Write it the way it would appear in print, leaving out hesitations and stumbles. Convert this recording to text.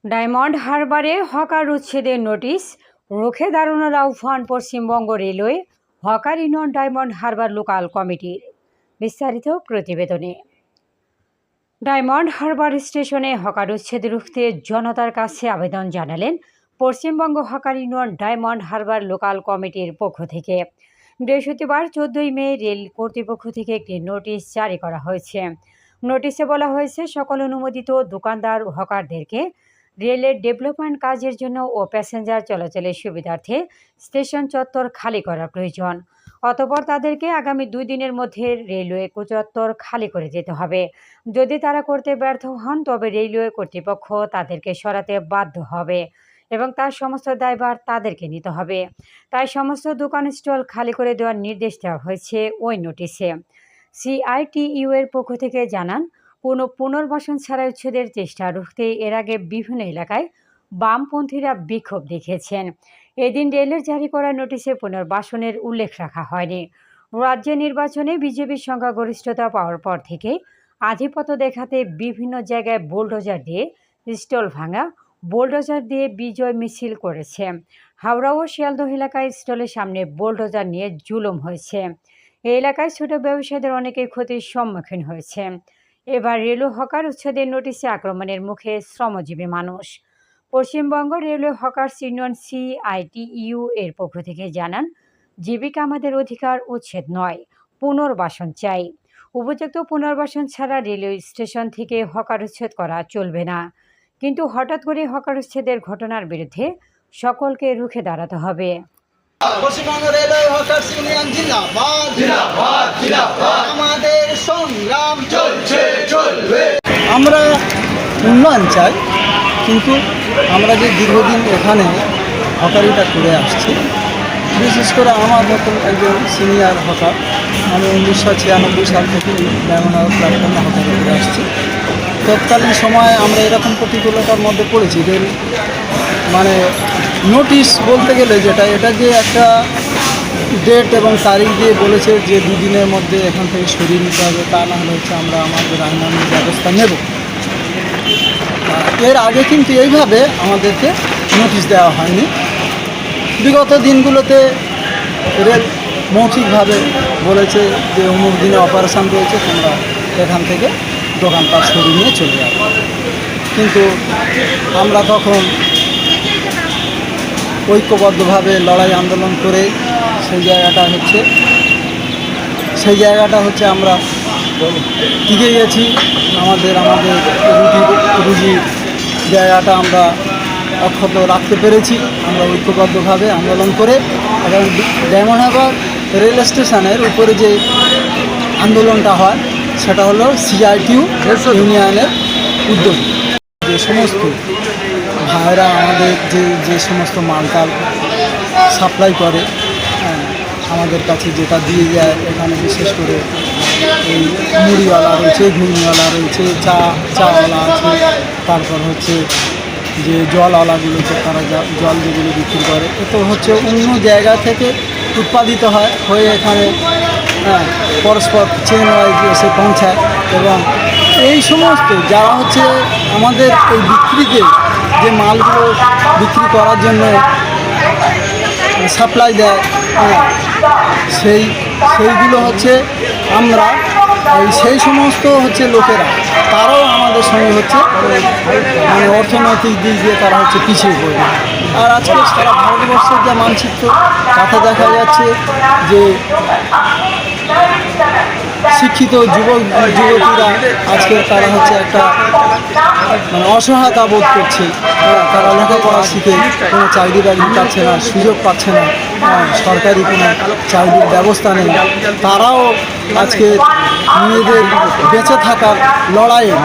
Diamond হারবারে hawker উচ্ছেদের notice, রুখে দাঁড়ানোর আহ্বান Paschimbanga railway hawker union diamond Harbour local কমিটির। বিস্তারিত প্রতিবেদনে। ডায়মন্ড হারবার স্টেশনে হকার উচ্ছেদ রুখতে জনতার কাছে আবেদন জানালেন Paschimbanga hawker union diamond Harbour local কমিটির পক্ষ থেকে। বৃহস্পতিবার 14 মে রেল কর্তৃপক্ষ থেকে একটি নোটিশ জারি করা হয়েছে। নোটিশে বলা হয়েছে, সকল অনুমোদিত দোকানদার ও হকারদেরকে রেলের ডেভেলপমেন্ট কাজের জন্য ও প্যাসেঞ্জার চলাচলের সুবিধার্থে স্টেশন চত্বর খালি করা প্রয়োজন। অতঃপর তাদেরকে আগামী 2 দিনের মধ্যে রেলওয়ে চত্বর খালি করে যেতে হবে। যদি তারা করতে ব্যর্থ হন তবে রেলওয়ে কর্তৃপক্ষ তাদেরকে সরাতে বাধ্য হবে এবং তার সমস্ত দায়ভার তাদেরকে নিতে হবে। তাই সমস্ত দোকান স্টল খালি করে দেওয়ার নির্দেশ দেওয়া হয়েছে ওই নোটিশে। সিআইটিইউ এর পক্ষ থেকে জানান, পুনর্বাসন ছাড়া উচ্ছেদের চেষ্টা রুখতে এর আগে বিভিন্ন এলাকায় বামপন্থীরা বিক্ষোভ দেখিয়েছেন। এদিন রেলের জারি করা নোটিশে পুনর্বাসনের উল্লেখ রাখা হয়নি। রাজ্য নির্বাচনে বিজেপির সংখ্যাগরিষ্ঠতা পাওয়ার পর থেকে আধিপত্য দেখাতে বিভিন্ন জায়গায় বুলডোজার দিয়ে স্টল ভাঙা, বুলডোজার দিয়ে বিজয় মিছিল করেছে। হাওড়া ও শিয়ালদহ এলাকায় স্টলের সামনে বুলডোজার নিয়ে জুলুম হয়েছে। এই এলাকায় ছোট ব্যবসায়ীদের অনেকেই ক্ষতির সম্মুখীন হয়েছে। এবার রেলওয়ে হকার উচ্ছেদের নোটিশে আক্রমণের মুখে শ্রমজীবী মানুষ। Paschimbanga railway hawkers union CITU এর পক্ষ থেকে জানান, জীবিকা আমাদের অধিকার, উচ্ছেদ নয়, পুনর্বাসন চাই। উপযুক্ত পুনর্বাসন ছাড়া রেলওয়ে স্টেশন থেকে হকার উচ্ছেদ করা চলবে না। কিন্তু হঠাৎ করে হকার উচ্ছেদের ঘটনার বিরুদ্ধে সকলকে রুখে দাঁড়াতে হবে। পশ্চিমবঙ্গ রেলওয়ে হকার্স ইউনিয়ন জিন্দাবাদ, জিন্দাবাদ, জিন্দাবাদ। আমাদের সংগ্রাম চলবে। আমরা উন্নয়ন চাই, কিন্তু আমরা যে দীর্ঘদিন এখানে হকারিটা করে আসছি, বিশেষ করে আমার মতন একজন সিনিয়র হকার, আমি 1996 সাল থেকে ডায়মন্ড হারবার প্ল্যাটফর্মে হকারি করে আসছি। তৎকালীন সময়ে আমরা এরকম প্রতিকূলতার মধ্যে পড়েছি। রেল মানে নোটিশ বলতে গেলে এটা যে একটা ডেট এবং তারিখ দিয়ে বলেছে যে 2 দিনের মধ্যে এখান থেকে সরিয়ে নিতে হবে, তা না হলে আমরা আমাদের আইনানুগ ব্যবস্থা নেব। এর আগে কিন্তু এইভাবে আমাদেরকে নোটিশ দেওয়া হয়নি। বিগত দিনগুলোতে রেল মৌখিকভাবে বলেছে যে অমুক দিনে অপারেশন রয়েছে, তোমরা এখান থেকে দোকানপাট সরিয়ে নিয়ে চলে যাবে। কিন্তু আমরা তখন ঐক্যবদ্ধভাবে লড়াই আন্দোলন করে সেই জায়গাটা হচ্ছে আমরা টিকে গেছি। আমাদের রুজির জায়গাটা আমরা অক্ষত রাখতে পেরেছি। আমরা ঐক্যবদ্ধভাবে আন্দোলন করে এবং ডায়মন্ড হারবার রেল স্টেশনের উপরে যে আন্দোলনটা হয় সেটা হলো সিআইটিইউ ইউনিয়নের উদ্যোগ। যে সমস্ত ভাইরা আমাদের যে সমস্ত মালটাল সাপ্লাই করে আমাদের কাছে, যেটা দিয়ে যায়, এখানে বিশেষ করে এই মুড়িওয়ালা রয়েছে, ঘুগনিওয়ালা রয়েছে, চাওয়ালা আছে, তারপর হচ্ছে যে জলওয়ালাগুলো তারা জল যেগুলো বিক্রি করে, এ তো হচ্ছে অন্য জায়গা থেকে উৎপাদিত হয়ে এখানে পরস্পর চেন ওয়াইজ এসে পৌঁছায়। এবং এই সমস্ত যারা হচ্ছে আমাদের এই বিক্রিতে যে মালগুলো বিক্রি করার জন্য সাপ্লাই দেয়, সেইগুলো হচ্ছে আমরা সেই সমস্ত হচ্ছে লোকেরা, তারাও আমাদের সঙ্গে হচ্ছে মানে অর্থনৈতিক দিক দিয়ে তারা হচ্ছে পিছিয়ে পড়বে। আর আজকে সারা ভারতবর্ষের যে মানচিত্র, তাতে দেখা যাচ্ছে যে শিক্ষিত যুবতীরা আজকে তারা হচ্ছে একটা মানে অসহায়তা বোধ করছে। তারা লেখাপড়া শিখে কোনো চাকরি বাকরি পাচ্ছে না, সুযোগ পাচ্ছে না, সরকারি কোনো চাকরির ব্যবস্থা নেই। তারাও আজকে নিজেদের বেঁচে থাকার লড়াইয়ে